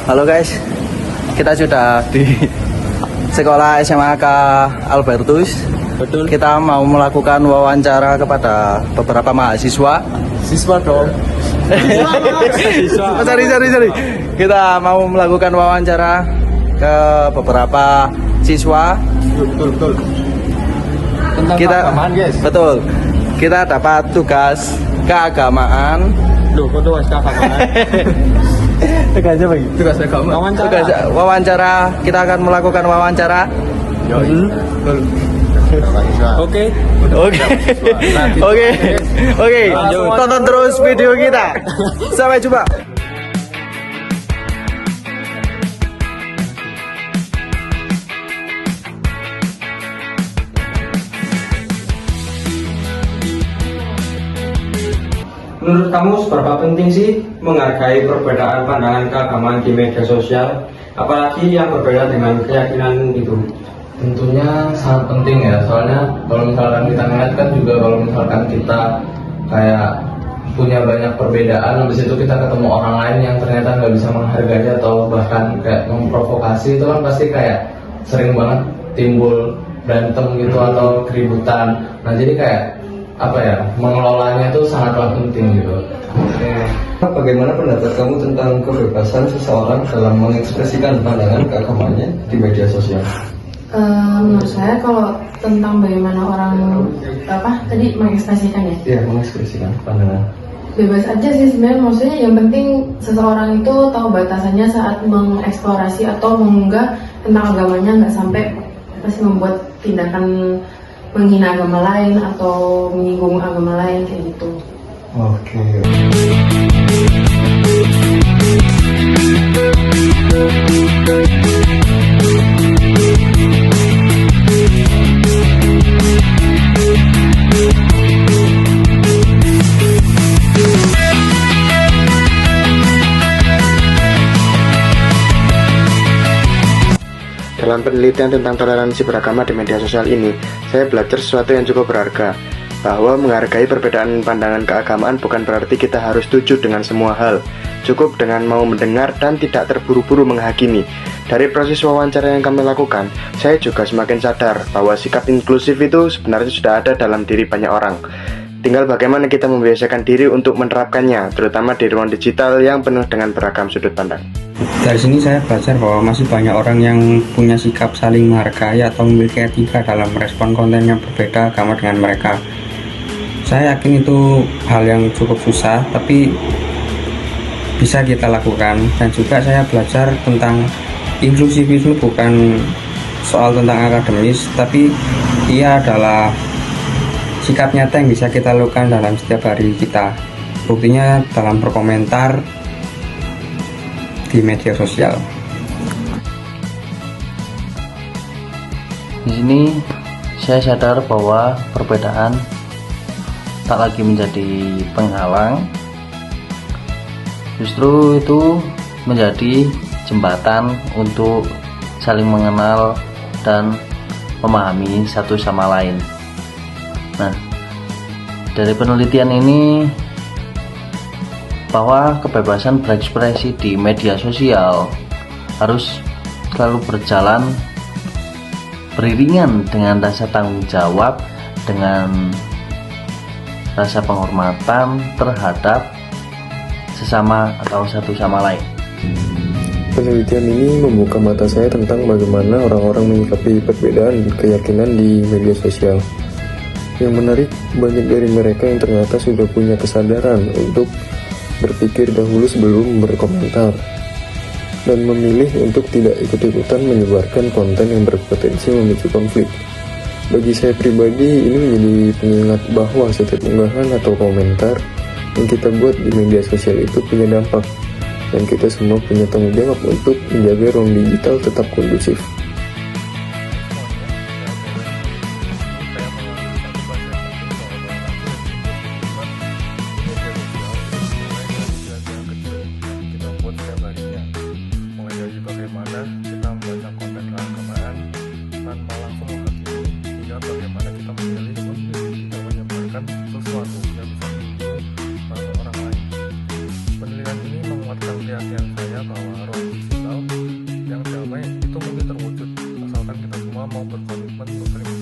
Halo guys, kita sudah di sekolah SMAK Albertus. Betul. Kita mau melakukan wawancara kepada beberapa mahasiswa. Siswa dong. Oh, sorry. Kita mau melakukan wawancara ke beberapa siswa. Betul. Tentang Kita keagamaan, guys. betul. Kita dapat tugas keagamaan. Loh, kok tugas keagamaan? Tugasnya bagi. Tugas keagamaan. Tugas wawancara. Kita akan melakukan wawancara. Betul. Oke. Lanjut. Tonton terus video kita. Sampai jumpa. Menurut kamu seberapa penting sih menghargai perbedaan pandangan keagamaan di media sosial, apalagi yang berbeda dengan keyakinan itu? Tentunya sangat penting ya, soalnya kalau misalkan kita ngeliat kan juga kalau misalkan kita kayak punya banyak perbedaan, habis itu kita ketemu orang lain yang ternyata nggak bisa menghargai atau bahkan kayak memprovokasi, itu kan pasti kayak sering banget timbul berantem gitu atau keributan. Nah jadi kayak apa ya, mengelolanya itu sangatlah penting gitu. Bagaimana pendapat kamu tentang kebebasan seseorang dalam mengekspresikan pandangan keagamaannya di media sosial? Menurut saya kalau tentang bagaimana orang tadi mengekspresikan ya, Iya, mengekspresikan pandangan. bebas aja sih sebenarnya. Maksudnya yang penting seseorang itu tahu batasannya saat mengeksplorasi atau mengunggah tentang agamanya, nggak sampai pasti membuat tindakan menghina agama lain atau menyinggung agama lain kayak gitu. Oke. Dalam penelitian tentang toleransi beragama di media sosial ini, saya belajar sesuatu yang cukup berharga, bahwa menghargai perbedaan pandangan keagamaan bukan berarti kita harus setuju dengan semua hal. Cukup dengan mau mendengar dan tidak terburu-buru menghakimi. Dari proses wawancara yang kami lakukan, saya juga semakin sadar bahwa sikap inklusif itu sebenarnya sudah ada dalam diri banyak orang. Tinggal bagaimana kita membiasakan diri untuk menerapkannya, terutama di ruang digital yang penuh dengan beragam sudut pandang. Dari sini saya belajar bahwa masih banyak orang yang punya sikap saling menghargai atau memiliki etika dalam merespon konten yang berbeda agama dengan mereka. Saya yakin itu hal yang cukup susah, tapi bisa kita lakukan. Dan juga saya belajar tentang inklusifisme bukan soal tentang akademis, tapi ia adalah sikap nyata yang bisa kita lakukan dalam setiap hari kita. Buktinya dalam berkomentar di media sosial. Di sini saya sadar bahwa perbedaan tak lagi menjadi penghalang, justru itu menjadi jembatan untuk saling mengenal dan memahami satu sama lain. Nah, dari penelitian ini bahwa kebebasan berekspresi di media sosial harus selalu berjalan beriringan dengan rasa tanggung jawab, dengan rasa penghormatan terhadap sesama atau satu sama lain. Penelitian ini membuka mata saya tentang bagaimana orang-orang menyikapi perbedaan keyakinan di media sosial. Yang menarik, banyak dari mereka yang ternyata sudah punya kesadaran untuk berpikir dahulu sebelum berkomentar dan memilih untuk tidak ikut-ikutan menyebarkan konten yang berpotensi memicu konflik. Bagi saya pribadi, ini menjadi pengingat bahwa setiap unggahan atau komentar yang kita buat di media sosial itu punya dampak, dan kita semua punya tanggung jawab untuk menjaga ruang digital tetap kondusif. Bagaimana kita membaca konten keagamaan tanpa langsung menghakimi, hingga bagaimana kita memilih untuk tidak menyebarkan sesuatu yang bisa menyinggung orang lain. Penelitian ini menguatkan keyakinan saya bahwa ruang digital semua mau berkomitmen untuk saling